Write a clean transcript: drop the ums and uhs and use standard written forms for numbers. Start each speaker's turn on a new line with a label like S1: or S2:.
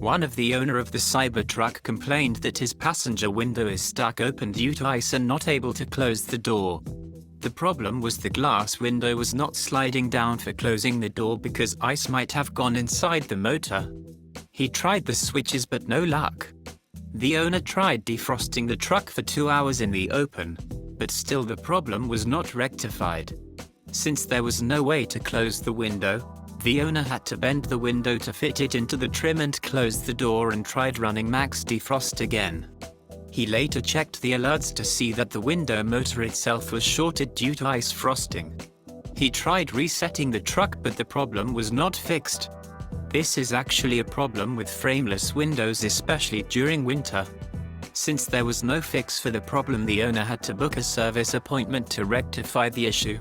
S1: One of the owner of the Cybertruck complained that his passenger window is stuck open due to ice and not able to close the door. The problem was the glass window was not sliding down for closing the door because ice might have gone inside the motor. He tried the switches but no luck. The owner tried defrosting the truck for 2 hours in the open, but still the problem was not rectified. Since there was no way to close the window, the owner had to bend the window to fit it into the trim and close the door and tried running max defrost again. He later checked the alerts to see that the window motor itself was shorted due to ice frosting. He tried resetting the truck but the problem was not fixed. This is actually a problem with frameless windows, especially during winter. Since there was no fix for the problem, the owner had to book a service appointment to rectify the issue.